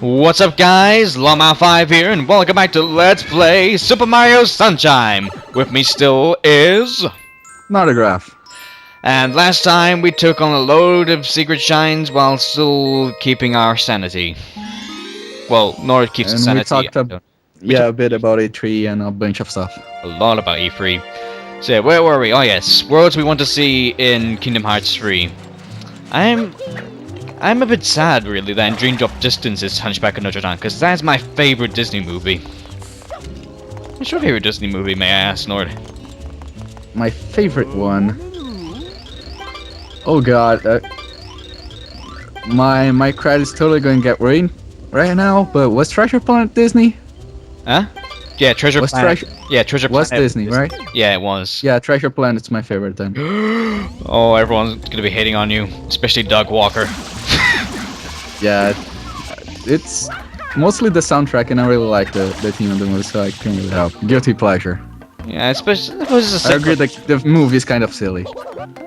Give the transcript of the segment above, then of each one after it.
What's up guys, Lawman5 here and welcome back to Let's Play Super Mario Sunshine! With me still is... Autograph. And last time we took on a load of secret shines while still keeping our sanity. Well, Nord keeps his sanity. We talked a bit about E3 and a bunch of stuff. A lot about E3. So where were we? Oh yes, worlds we want to see in Kingdom Hearts 3. I'm a bit sad, really, that in Dream Drop Distance is Hunchback of Notre Dame, because that's my favorite Disney movie. What's your favorite Disney movie, may I ask, Nord? My favorite one? Oh god, my credit's totally going to get ruined right now, but was Treasure Planet Disney? Huh? Yeah, Treasure Planet. Treasure Planet. Was Disney, right? Yeah, it was. Yeah, Treasure Planet's my favorite then. Oh, everyone's gonna be hating on you, especially Doug Walker. Yeah, it's mostly the soundtrack, and I really like the theme of the movie, so I can't really help. Guilty pleasure. Yeah, especially I agree that the movie is kind of silly.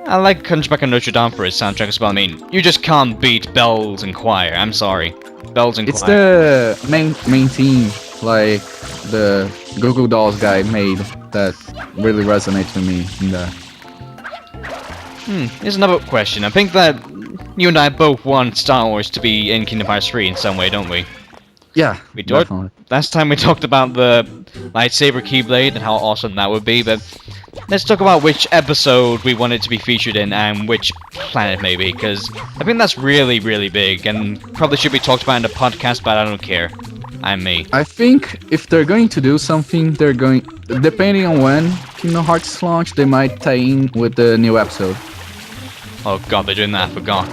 I like Hunchback of Notre Dame for his soundtrack as well. I mean, you just can't beat Bells and Choir. I'm sorry, Bells and Choir. It's the main theme, like the Google Dolls guy made, that really resonates with me in that. Here's another question. I think that you and I both want Star Wars to be in Kingdom Hearts 3 in some way, don't we? Yeah, we do. Last time we talked about the lightsaber Keyblade and how awesome that would be, but let's talk about which episode we want it to be featured in and which planet maybe, because I think that's really, really big and probably should be talked about in the podcast, but I don't care. I'm me. I think if they're going to do something, they're going, depending on when Kingdom Hearts launch, they might tie in with the new episode. Oh god, they're doing that, I forgot.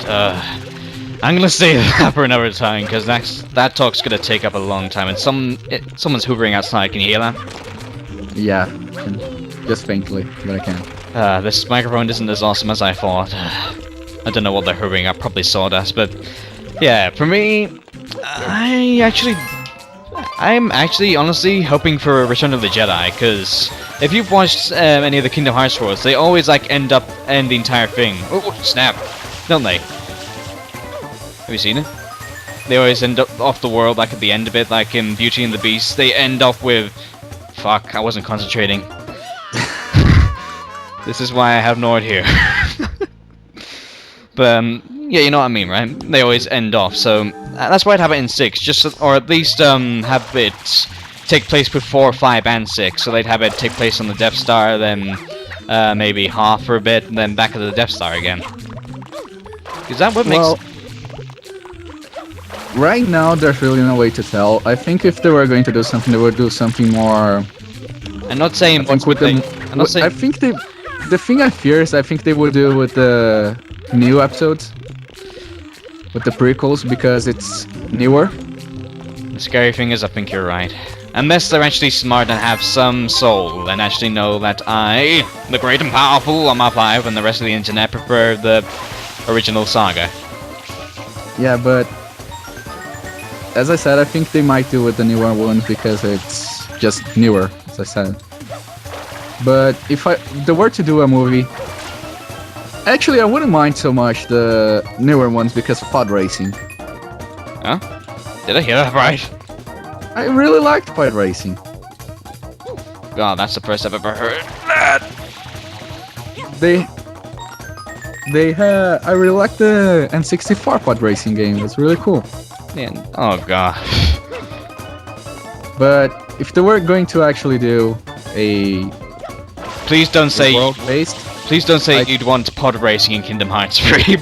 I'm gonna say that for another time, because that talk's gonna take up a long time, and someone's hoovering outside, can you hear that? Yeah, just faintly, but I can. This microphone isn't as awesome as I thought. I don't know what they're hoovering at, probably sawdust, but yeah, for me, I'm actually honestly hoping for Return of the Jedi, because if you've watched any of the Kingdom Hearts worlds, they always like end the entire thing. Oh snap, don't they? Have you seen it? They always end up off the world like at the end of it, like in Beauty and the Beast. They end off with, fuck, I wasn't concentrating. This is why I have Nord here. But yeah, you know what I mean, right? They always end off, so that's why I'd have it in 6, just or at least have it take place before 5 and 6. So they'd have it take place on the Death Star, then maybe half for a bit, and then back at the Death Star again. Is that what makes? Right now, there's really no way to tell. I think if they were going to do something, they would do something more. I'm not saying. I think the thing I fear is I think they would do with the new episodes, with the prequels, because it's newer. The scary thing is, I think you're right. Unless they're actually smart and have some soul, and actually know that I, the great and powerful Lawman5, and the rest of the internet prefer the original saga. Yeah, but as I said, I think they might do with the newer ones because it's just newer, as I said. But if they were to do a movie, actually I wouldn't mind so much the newer ones because of pod racing. Huh? Did I hear that right? I really liked pod racing. God, that's the first I've ever heard that. I really like the N64 pod racing game. It's really cool. Yeah. Oh god. But if they were going to actually do a please don't say world-based. Please don't say you'd want pod racing in Kingdom Hearts 3.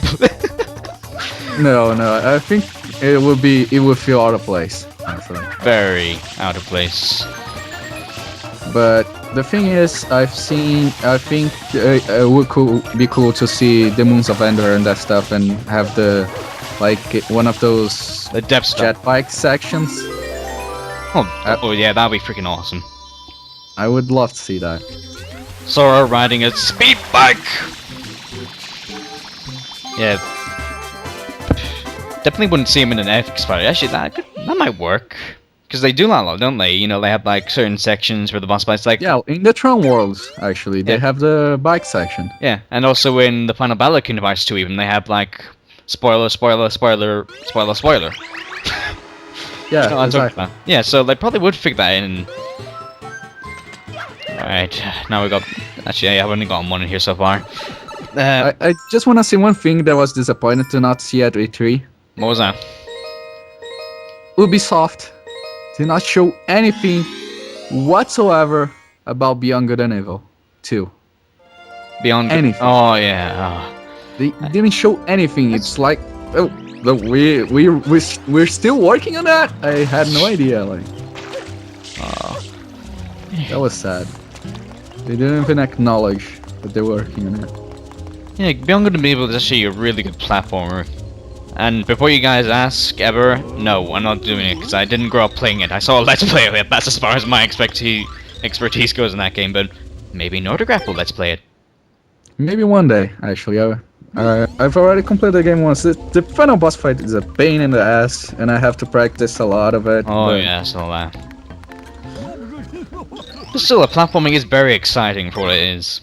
No, I think it would feel out of place, honestly. Very out of place. But the thing is, I think it would be cool to see the Moons of Endor and that stuff, and have one of those the Death Star jet bike sections. Oh yeah, that'd be freaking awesome. I would love to see that. Sora riding a speed bike! Yeah. Definitely wouldn't see him in an FX fight. Actually, that might work. Because they do that a lot, don't they? You know, they have like certain sections where the boss fights like... Yeah, in the Tron worlds, actually, they have the bike section. Yeah, and also in the Final Battle of Kingdom Hearts 2 even, they have like... Spoiler. Yeah, No, I talked exactly. about. Yeah, so they probably would figure that in. Alright, now we got. Actually, I've only got one in here so far. I just want to say one thing that was disappointed to not see at E3. What was that? Ubisoft did not show anything whatsoever about Beyond Good and Evil 2. Beyond. Anything. Oh yeah. They didn't show anything. It's like, oh, look, we're still working on that. I had no idea. Like, Oh. that was sad. They didn't even acknowledge that they're working on it. Yeah, Beyond Good and Evil is actually a really good platformer. And before you guys ask ever, no, I'm not doing it because I didn't grow up playing it. I saw a Let's Play of it. That's as far as my expertise goes in that game. But maybe Nordigraph will Let's Play it. Maybe one day, actually. I've already completed the game once. The final boss fight is a pain in the ass, and I have to practice a lot of it. Oh but yeah, I saw that. But still, platforming is very exciting for what it is.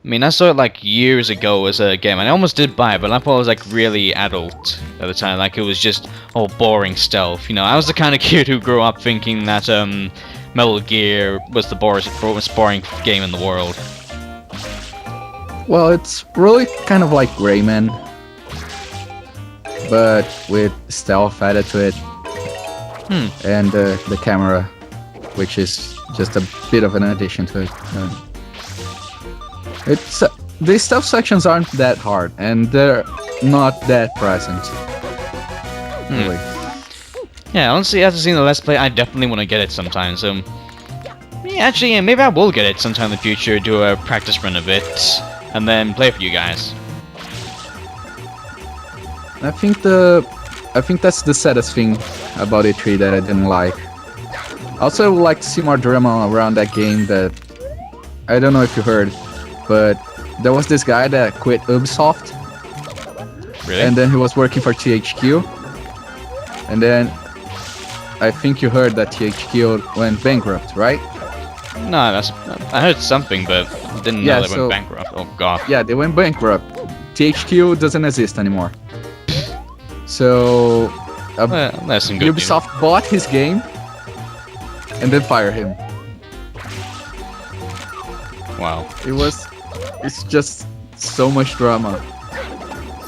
I mean, I saw it like years ago as a game, and I almost did buy it, but I thought it was like really adult at the time. Like it was just all boring stealth. You know, I was the kind of kid who grew up thinking that Metal Gear was the most boring game in the world. Well, it's really kind of like Rayman, but with stealth added to it, and the camera, which is just a bit of an addition to it. It's the stealth sections aren't that hard, and they're not that present. Really. Yeah, honestly, after seeing the Let's Play, I definitely want to get it sometime. So, yeah, actually, yeah, maybe I will get it sometime in the future, do a practice run of it, and then play for you guys. I think that's the saddest thing about E3 that I didn't like. Also, I would like to see more drama around that game. That I don't know if you heard, but there was this guy that quit Ubisoft, Really? and then he was working for THQ, and then I think you heard that THQ went bankrupt, right? No, I heard something, but didn't Yeah, know they so- went bankrupt. Oh god. Yeah, they went bankrupt. THQ doesn't exist anymore. So Well, that's some good news. Ubisoft bought his game and then fired him. Wow. It's just so much drama.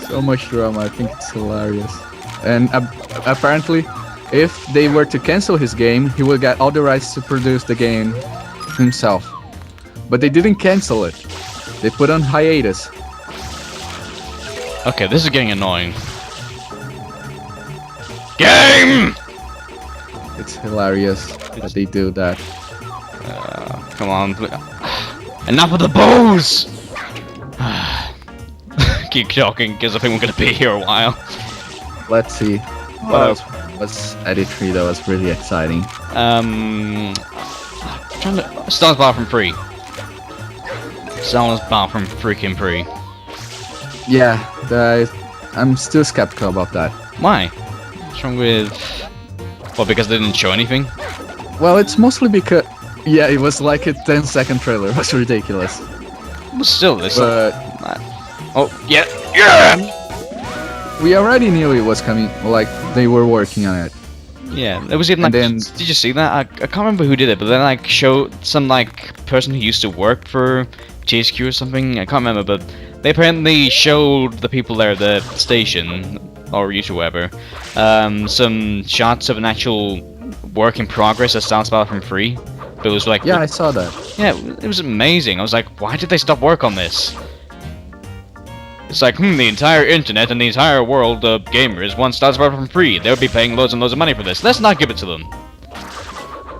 So much drama. I think it's hilarious. And apparently, if they were to cancel his game, he would get all the rights to produce the game himself. But they didn't cancel it. They put on hiatus. Okay, this is getting annoying. Game! It's hilarious that they do that. Come on. Enough of the booze! Keep talking, because I think we're gonna be here a while. Let's see. What else was at E3 that was really exciting? Trying to. Star Wars Battlefront 3. Star Wars Battlefront freaking 3. Yeah, I'm still skeptical about that. Why? What's wrong with. Well, because they didn't show anything? Well, it's mostly because... Yeah, it was like a 10-second trailer. It was ridiculous. Well, still, there's. But Oh, yeah! Yeah! we already knew it was coming, like, they were working on it. Yeah, it was even like. And then- Did you see that? I can't remember who did it, but then like showed some like person who used to work for THQ or something. I can't remember, but they apparently showed the people there at the station or YouTube, whatever, some shots of an actual work in progress that starts Battlefront 3. But it was like, Yeah, I saw that. yeah, it was amazing. I was like, why did they stop work on this? It's like, the entire internet and the entire world of gamers want Star Wars Battlefront 3. They would be paying loads and loads of money for this. Let's not give it to them.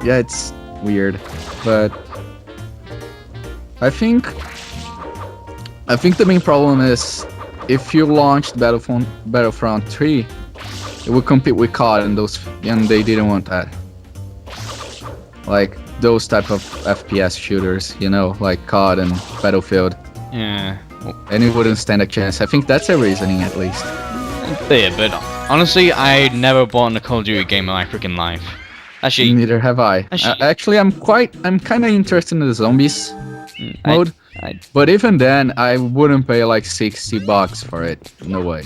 Yeah, it's weird, but I think the main problem is if you launched Battlefront 3, it would compete with COD and they didn't want that. Like those type of FPS shooters, you know, like COD and Battlefield, Yeah. and it wouldn't stand a chance. I think that's a reasoning at least. Yeah, but honestly, I never bought a Call of Duty game in my freaking life. Actually, Neither have I. Actually- Actually, I'm kind of interested in the zombies mode. But even then, I wouldn't pay like $60 for it. No way.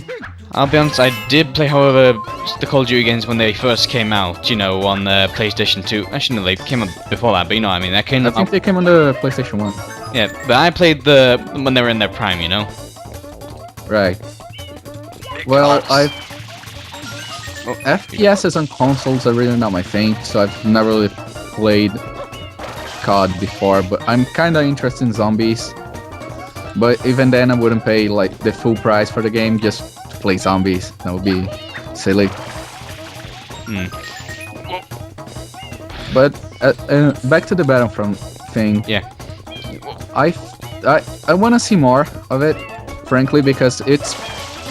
I'll be honest, I did play, however, the Call of Duty games when they first came out, you know, on the PlayStation 2. Actually, no, they came out before that, but you know what I mean. That came I think out, they came on the PlayStation 1. yeah, but I played when they were in their prime, you know? Right. Well, FPSs on consoles are really not my thing, so I've never really played COD before, but I'm kinda interested in zombies. But even then, I wouldn't pay like the full price for the game just to play zombies. That would be silly. Hmm. But back to the Battlefront thing. Yeah. I want to see more of it, frankly, because it's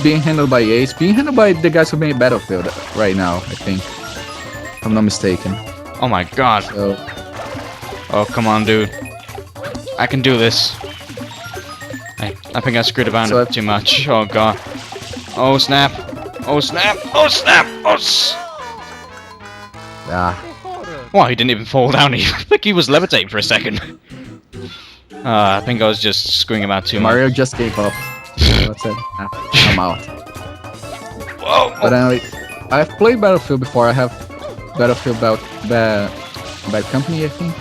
being handled by EA. It's being handled by the guys who made Battlefield right now, I think. If I'm not mistaken. Oh my god. So, Oh, come on, dude. I can do this. I think I screwed about So it too much. Oh god. Oh snap. Oh snap. Oh snap. Oh Wow, he didn't even fall down. I think he was levitating for a second. I think I was just screwing about too much. Mario just gave up. So that's it. I'm out. Whoa. But anyway, I've played Battlefield before. I have Battlefield Bad Company, I think.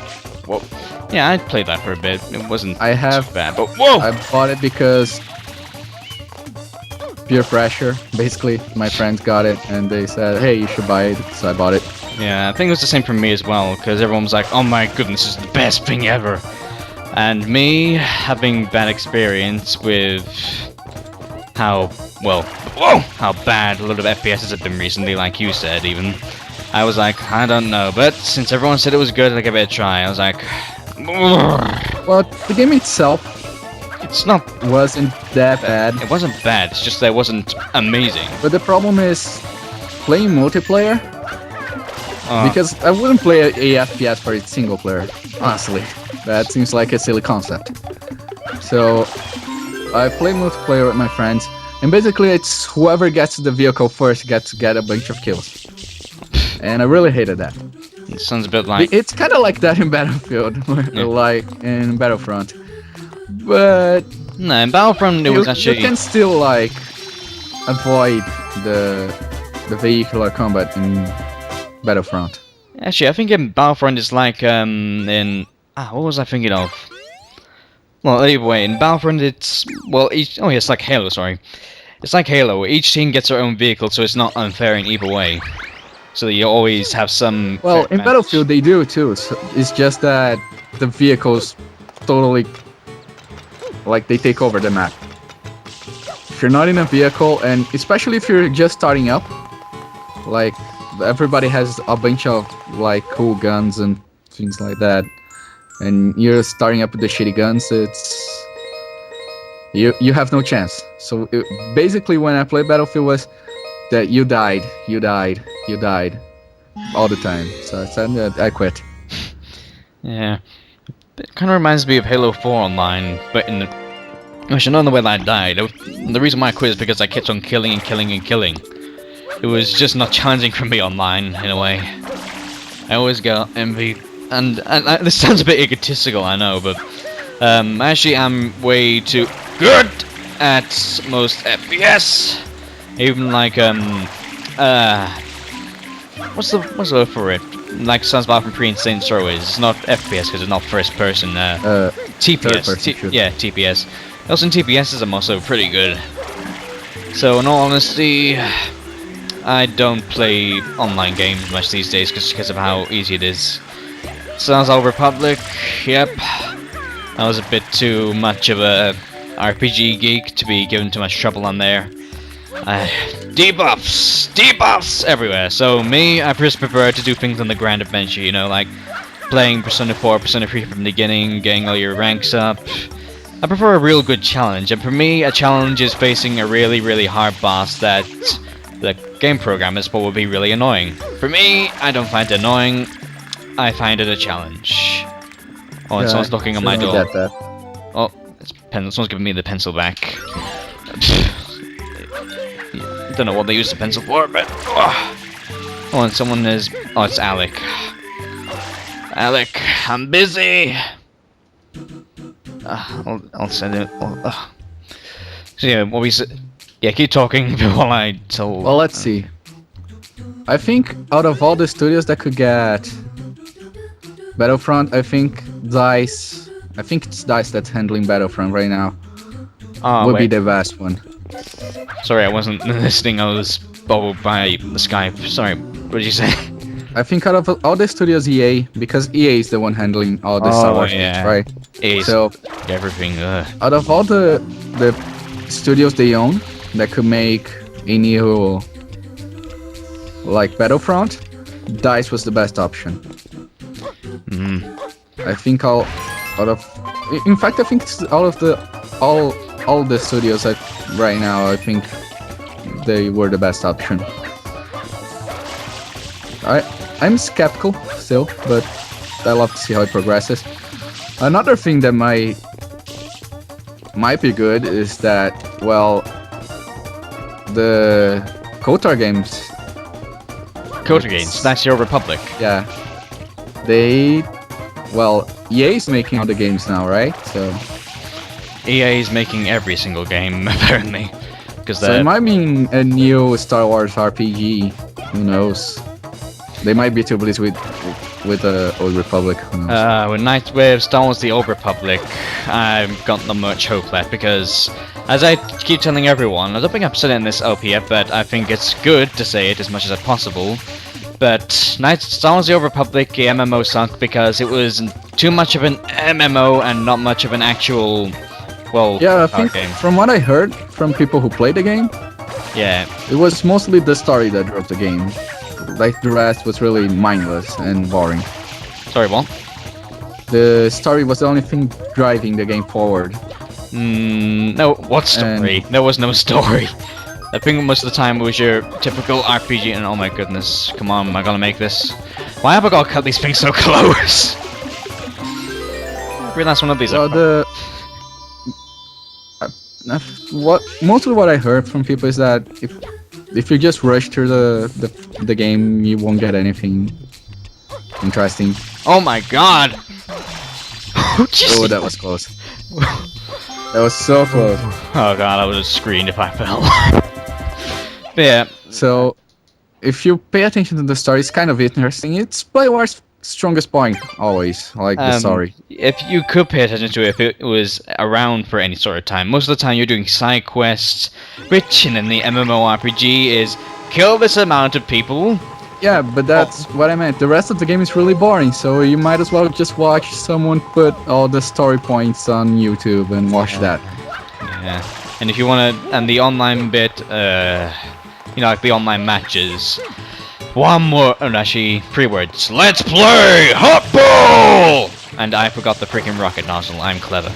Whoa. Yeah, I played that for a bit. It wasn't I have. too bad, but whoa! I bought it because peer pressure. Basically, my friends got it and they said, "Hey, you should buy it." So I bought it. Yeah, I think it was the same for me as well, because everyone was like, "Oh my goodness, this is the best thing ever," and me having bad experience with how bad a lot of FPSs have been recently, like you said, even. I was like, I don't know, but since everyone said it was good, I gave it a try. I was like, well, the game itself it's not wasn't that bad. It wasn't bad. It's just that it wasn't amazing. But the problem is playing multiplayer. Because I wouldn't play a FPS for its single player, honestly. That seems like a silly concept. So I play multiplayer with my friends, and basically it's whoever gets to the vehicle first gets to get a bunch of kills. And I really hated that. It sounds a bit like It's kind of like that in Battlefield, like in Battlefront. But no, in Battlefront it was actually you can still like avoid the vehicular combat in Battlefront. Actually, I think in Battlefront it's like in what was I thinking of? Well, either way, in Battlefront it's it's like Halo. Sorry, it's like Halo. Each team gets their own vehicle, so it's not unfair in either way. So you always have some. Well, in Battlefield they do too. So it's just that the vehicles totally like they take over the map. If you're not in a vehicle, and especially if you're just starting up, like everybody has a bunch of like cool guns and things like that, and you're starting up with the shitty guns, it's you have no chance. So basically, when I played Battlefield, was that you died all the time. So I said I quit. Yeah, it kind of reminds me of Halo 4 Online, but in the actually not in the way that I died. The reason why I quit is because I kept on killing and killing and killing. It was just not challenging for me online, in a way. I always get envy, and this sounds a bit egotistical, I know, but actually I'm way too good at most FPS. Even like what's the word for it? Like Sun's Battlefront 3 and Saints Row is. It's not FPS because it's not first person. TPS. Yeah, TPS. Also in TPS I'm also pretty good. So in all honesty, I don't play online games much these days just because of how easy it is. Star Wars Republic, yep. I was a bit too much of a RPG geek to be given too much trouble on there. Debuffs everywhere. So me, I just prefer to do things on the grand adventure, you know, like playing Persona 4, Persona 3 from the beginning, getting all your ranks up. I prefer a real good challenge, and for me, a challenge is facing a really, really hard boss that the game programmers will be really annoying. For me, I don't find it annoying. I find it a challenge. Oh, and someone's knocking on my door. Get that. Oh, someone's giving me the pencil back. Don't know what they use the pencil for, but oh, and someone is. Oh, it's Alec. Alec, I'm busy. I'll send it. So yeah, what we said. Yeah, keep talking while I tell. Well, let's see. I think out of all the studios that could get Battlefront, I think DICE. I think it's DICE that's handling Battlefront right now. Oh, would be wait. the best one. Sorry, I wasn't listening. I was bubbled by the Skype. Sorry, what did you say? I think out of all the studios, EA, because EA is the one handling all the Star Wars games, right? Ace, So everything. out of all the studios they own that could make a new like Battlefront, DICE was the best option. I think out of in fact I think it's out of the all the studios that right now I think they were the best option. I'm skeptical still, but I love to see how it progresses. Another thing that might be good is that, well, the KOTOR games, KOTOR games. That's your Republic. yeah, well, EA is making all the games now, right? So EA is making every single game apparently, because it might mean a new Star Wars RPG. Who knows? They might be too pleased with the Old Republic. Who knows? with Star Wars: The Old Republic, I've got not much hope left because, as I keep telling everyone, I don't think I've said it in this LP yet, but I think it's good to say it as much as possible. But Star Wars: The Old Republic, the MMO sunk because it was too much of an MMO and not much of an actual, well, Yeah, I think game. from what I heard from people who played the game, Yeah. it was mostly the story that drove the game. Like the rest was really mindless and boring. Sorry, what? The story was the only thing driving the game forward. No, what story? There was no story. I think most of the time it was your typical RPG, and oh my goodness, come on, am I gonna make this? Why have I gotta cut these things so close? I realize one of these Well, are. mostly what I heard from people is that if you just rush through the game, you won't get anything interesting. Oh my god! Oh, that was close. That was so close. Oh god, I would have screamed if I fell. But yeah, So, if you pay attention to the story, it's kind of interesting. It's Playware's strongest point, always, like the story. if you could pay attention to it, if it was around for any sort of time, most of the time you're doing side quests, which in the MMORPG is kill this amount of people. Yeah, but that's what I meant. The rest of the game is really boring, so you might as well just watch someone put all the story points on YouTube and watch that. Yeah, and if you want to, and the online bit, you know, like the online matches. One more, oh, actually, 3 words. Let's play Hot Ball! And I forgot the freaking rocket nozzle. I'm clever.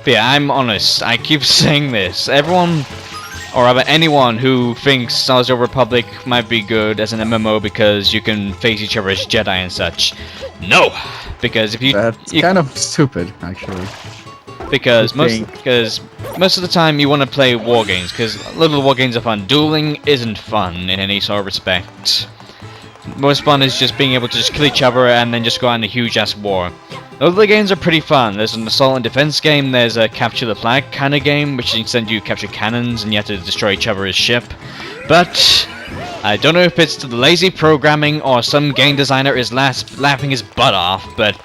But yeah, I'm honest. I keep saying this. Everyone, or rather anyone who thinks Star Wars: The Old Republic might be good as an MMO because you can face each other as Jedi and such. No! Because if you... That's you kind of stupid, actually. because think. most of the time you want to play war games because little war games are fun. Dueling isn't fun in any sort of respect. Most fun is just being able to just kill each other and then just go on a huge ass war. Other games are pretty fun. There's an assault and defense game. There's a capture the flag kind of game, which instead you capture cannons and you have to destroy each other's ship. But I don't know if it's the lazy programming or some game designer is laughing his butt off, but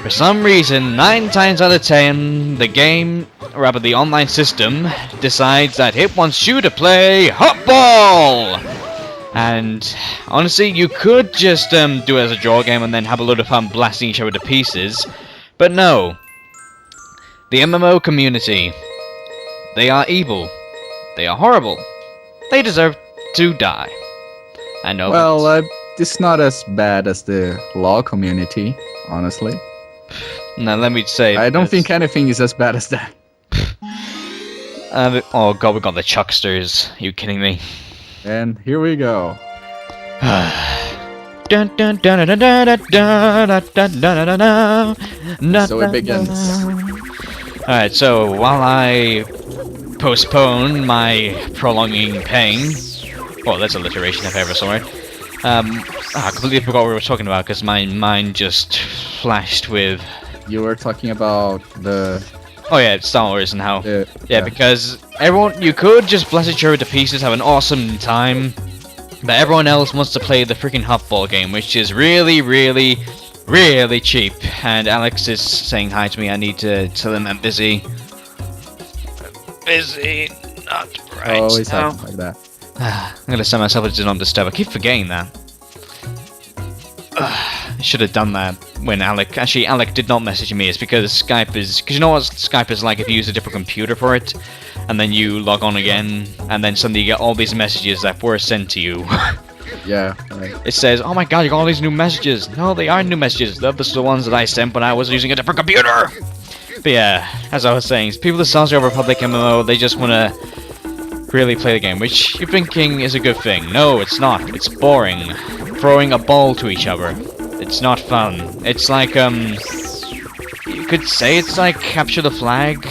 for some reason, 9 times out of 10, the game, or rather the online system, decides that it wants you to play Hot Ball! And honestly, you could just do it as a draw game and then have a load of fun blasting each other to pieces. But no. The MMO community. They are evil. They are horrible. They deserve to die. I know. Well, it's not as bad as the law community, honestly. Now let me say I don't this. think anything is as bad as that. Oh god, we got the Chucksters. Are you kidding me? And here we go. Dun, dun, dun, dun, dun, dun, dun, dun, dun, dun, dun, dun, So it begins. Alright, so while I postpone my prolonging pain, oh, that's alliteration if I ever saw it. I completely forgot what we were talking about because my mind just flashed with. You were talking about the Oh yeah, Star Wars and how. Yeah, Yeah, because everyone, you could just blast each other to pieces, have an awesome time, but everyone else wants to play the freaking Huffball game, which is really, really, really cheap. And Alex is saying hi to me. I need to tell him I'm busy. Busy, not right always now. happens like that. I'm gonna send myself a do not disturb. I keep forgetting that. I should have done that when Alec. Actually, Alec did not message me. It's because Skype is. Because you know what Skype is like if you use a different computer for it, and then you log on again, and then suddenly you get all these messages that were sent to you. Yeah, right. It says, "Oh my God, you got all these new messages." No, they aren't new messages. They're just the ones that I sent when I was using a different computer. But yeah, as I was saying, people that Star Wars Republic MMO, they just wanna really play the game, which you're thinking is a good thing. No, it's not. It's boring. Throwing a ball to each other. It's not fun. It's like, you could say it's like capture the flag,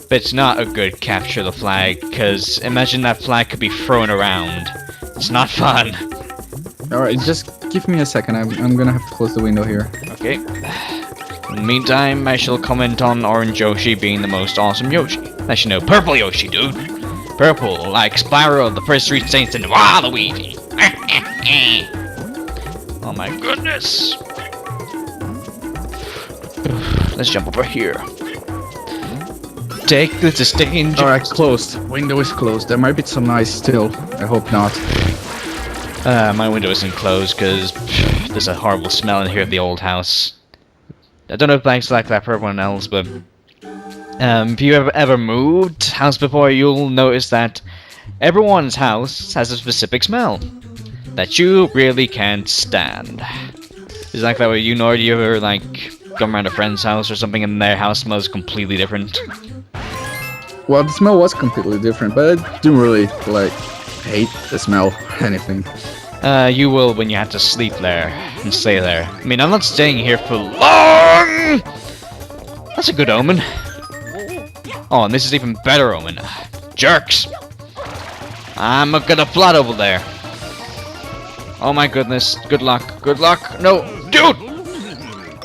but it's not a good capture the flag, because imagine that flag could be thrown around. It's not fun. Alright, just give me a second. I'm gonna have to close the window here. Okay. In the meantime, I shall comment on Orange Yoshi being the most awesome Yoshi. Actually, no, Purple Yoshi, dude. Purple, like Spyro, the first Street Saints, and Waluigi. Oh my goodness. Let's jump over here. Take the distinct. Alright, closed. Window is closed. There might be some noise still. I hope not. My window isn't closed because there's a horrible smell in here of the old house. I don't know if it's like that for everyone else, but if you ever moved house before, you'll notice that everyone's house has a specific smell that you really can't stand. Is like that with you, Nor? Do you ever like come around a friend's house or something and their house smells completely different? Well, the smell was completely different, but I didn't really, like, hate the smell or anything. You will when you have to sleep there and stay there. I mean, I'm not staying here for long! That's a good omen. Oh, and this is even better omen. Jerks! I'm gonna flood over there. Oh my goodness. Good luck. Good luck. No, dude!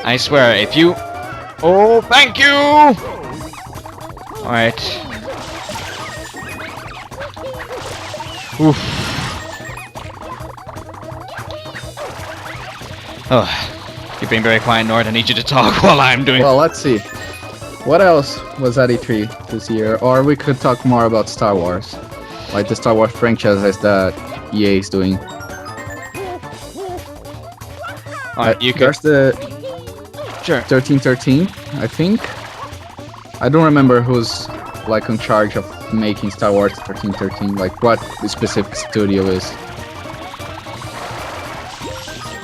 I swear, if you... Oh, thank you! Alright. Oof. Oh, you're being very quiet, Nord. I need you to talk while I'm doing... Well, let's see. What else was at E3 this year? Or we could talk more about Star Wars. Like the Star Wars franchise that EA is doing. Alright, you can... There's the Sure. 1313, I think. I don't remember who's like in charge of making Star Wars 1313, like what the specific studio is.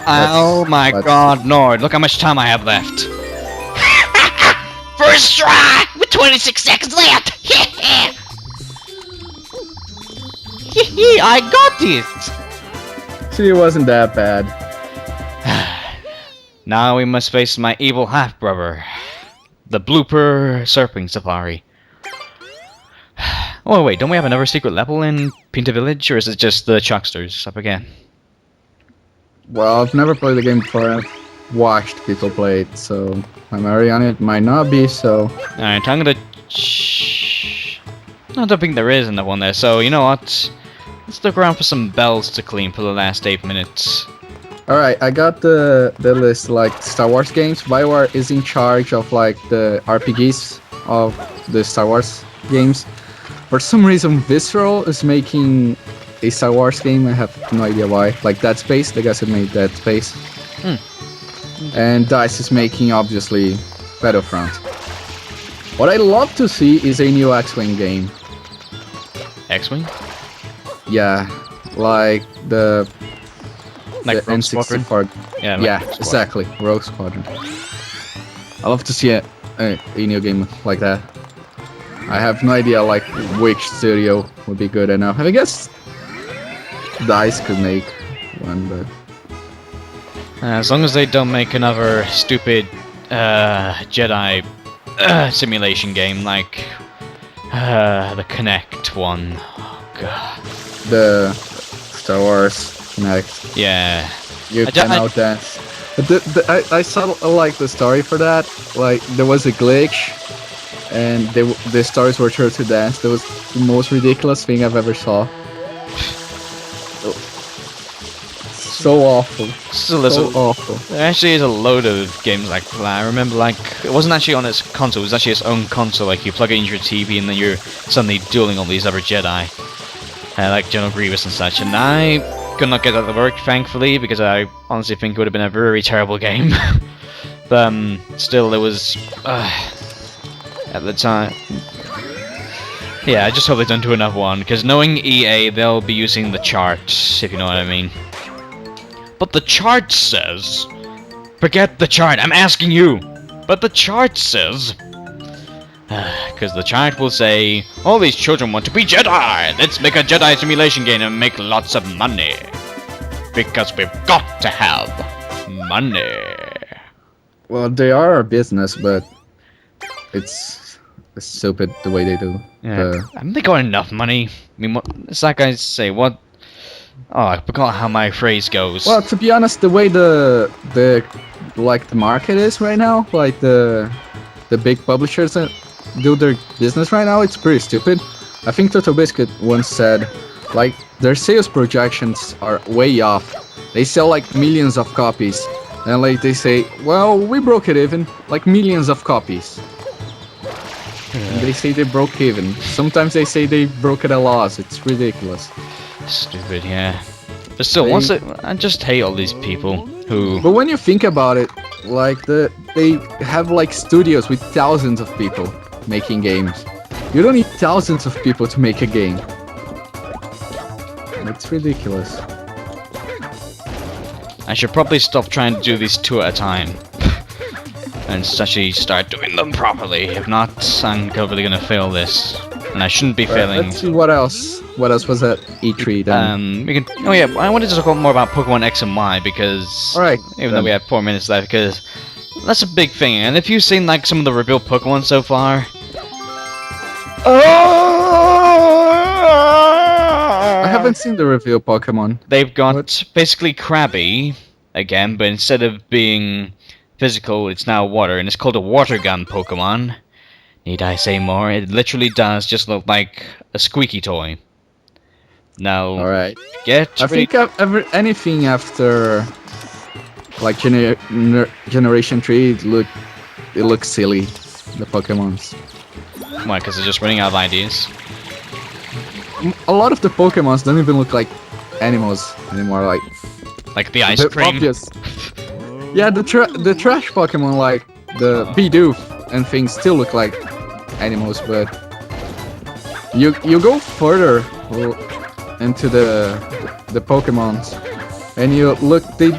Oh my God, Nord! Look how much time I have left. First try with 26 seconds left. I got this. See, it wasn't that bad. Now we must face my evil half-brother, the Blooper Serping Safari. Oh wait, don't we have another secret level in Pinta Village, or is it just the Chucksters up again? Well, I've never played the game before. I've watched people play it, so my memory on it might not be so. Alright, I'm gonna... I don't think there is another one there, so you know what? Let's look around for some bells to clean for the last 8 minutes. Alright, I got the list, like Star Wars games. BioWare is in charge of like the RPGs of the Star Wars games. For some reason, Visceral is making a Star Wars game. I have no idea why. Like Dead Space, the guys who made Dead Space. And DICE is making, obviously, Battlefront. What I'd love to see is a new X-Wing game. X-Wing? Yeah, like the Like Rogue Squadron? N64. Yeah, like Yeah, Rogue Squadron. exactly. Rogue Squadron. I love to see a new game like that. I have no idea like which studio would be good enough. I guess DICE could make one, but As long as they don't make another stupid Jedi simulation game like the Kinect one. Oh god. the Star Wars Kinect, Yeah. you I can don't- outdance. But I saw like the story for that. Like there was a glitch and the stars were told to dance. That was the most ridiculous thing I've ever saw. So awful. Still, there's So a, awful. there actually is a load of games like that. I remember, like, it wasn't actually on its console, it was actually its own console. Like, you plug it into your TV and then you're suddenly dueling all these other Jedi. Like General Grievous and such. And I could not get that to work, thankfully, because I honestly think it would have been a very terrible game. But, still, it was, at the time. Yeah, I just hope they don't do another one, because knowing EA, they'll be using the chart, if you know what I mean. But the chart says... Forget the chart, I'm asking you! But the chart says... Because the chart will say, all these children want to be Jedi! Let's make a Jedi simulation game and make lots of money! Because we've got to have money! Well, they are our business, but it's stupid the way they do. Yeah, haven't they got enough money? I mean, what, it's like I say, what... Oh, I forgot how my phrase goes. Well, to be honest, the way the market is right now, like the big publishers that do their business right now, it's pretty stupid. I think Total Biscuit once said, like, their sales projections are way off. They sell like millions of copies, and like they say, well, we broke it even, like millions of copies. And they say they broke even. Sometimes they say they broke at a loss. It's ridiculous. Stupid, yeah. But still, once it, I just hate all these people who... But when you think about it, like they have like studios with thousands of people making games. You don't need thousands of people to make a game. It's ridiculous. I should probably stop trying to do these two at a time. And actually start doing them properly. If not, I'm probably gonna fail this. And I shouldn't be failing. Let's see what else. What else was at E3 then? We can. Oh yeah, I wanted to talk more about Pokemon X and Y because. Alright. Even though we have 4 minutes left, because that's a big thing. And if you've seen like some of the revealed Pokemon so far. I haven't seen the reveal Pokemon. They've got basically Krabby again, but instead of being physical, it's now water, and it's called a water gun Pokemon. Need I say more? It literally does just look like a squeaky toy. Now, Alright. get I ready. think anything after like Generation 3, it looks silly. The Pokemons. Why? Because they're just running out of ideas. A lot of the Pokemons don't even look like animals anymore. Like the ice they're cream. obvious. Yeah, the trash Pokemon like the Bidoof and things still look like animals, but you go further into the Pokemons and you look, they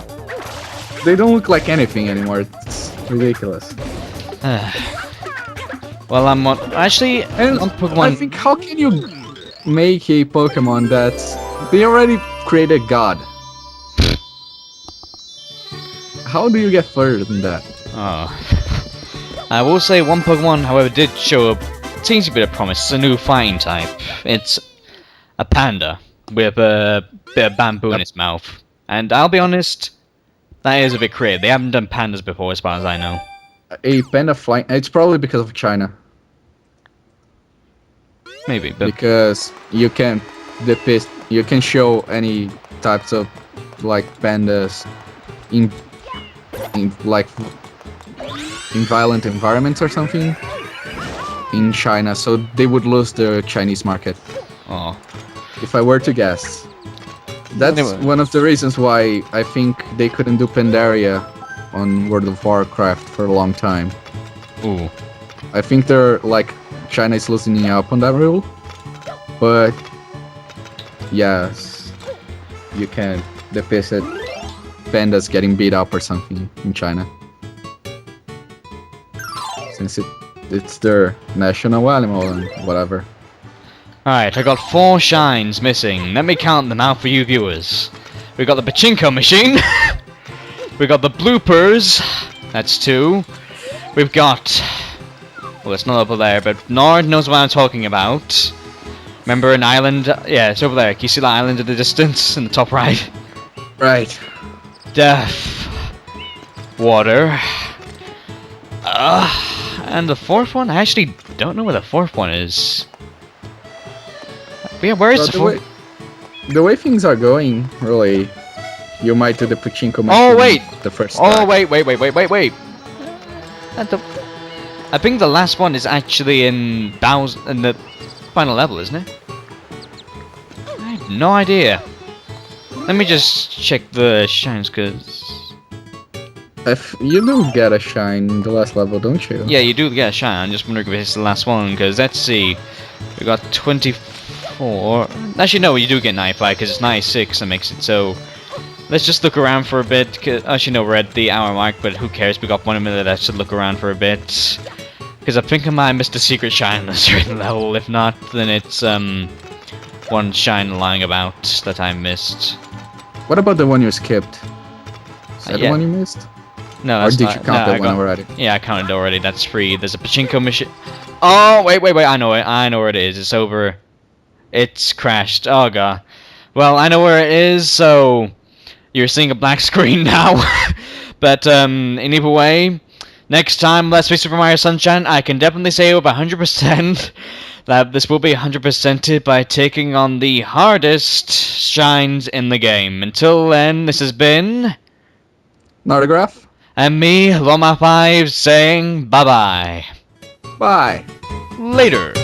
don't look like anything anymore. It's ridiculous. Well, I'm on, actually And on Pokemon. I think, how can you make a Pokemon that they already created God? How do you get further than that? Oh. I will say one Pokemon, however, did show a teensy bit of promise. It's a new fighting type. It's a panda with a bit of bamboo in its mouth. And I'll be honest, that is a bit creative. They haven't done pandas before, as far as I know. A panda flying. It's probably because of China. Maybe, but Because you can show any types of like pandas in violent environments or something in China, so they would lose the Chinese market. oh, If I were to guess. That's Anyway. one of the reasons why I think they couldn't do Pandaria on World of Warcraft for a long time. ooh, I think they're like China is loosening up on that rule, but yes, you can depict pandas getting beat up or something in China, since it's their national animal and whatever. Alright, I got 4 shines missing. Let me count them out for you viewers. We got the Pachinko machine. We got the bloopers. That's 2. We've got... Well, it's not over there, but Nord knows what I'm talking about. Remember an island? Yeah, it's over there. Can you see that island in the distance? In the top right? Right. Death. Water. And the fourth one? I actually don't know where the fourth one is. But yeah, where is the fourth? The way things are going, really, you might do the pachinko machine. Oh wait! The first. Oh track. wait! I think the last one is actually in Bowser in the final level, isn't it? I have no idea. Let me just check the shines, cause If you do get a shine in the last level, don't you? yeah, you do get a shine. I'm just wondering if it's the last one, cause let's see, we got 24. Actually, no, you do get 95 because it's 96 that makes it so. Let's just look around for a bit. Actually, no, we're at the hour mark, but who cares? We got 1 minute. Let's just look around for a bit. Because I think I might have missed a secret shine on a certain level. If not, then it's one shine lying about that I missed. What about the one you skipped? Is that the yeah. one you missed? No, Or that's did not, you count no, that one already? Yeah, I counted already. That's free. There's a pachinko machine. Oh, wait. I know it. I know where it is. It's over. It's crashed. Oh, God. Well, I know where it is, so you're seeing a black screen now. But, in either way, next time Let's Play Super Mario Sunshine, I can definitely say with 100% that this will be 100%ed by taking on the hardest shines in the game. Until then, this has been... An autograph? And me, Loma5, saying bye-bye. Bye. Later.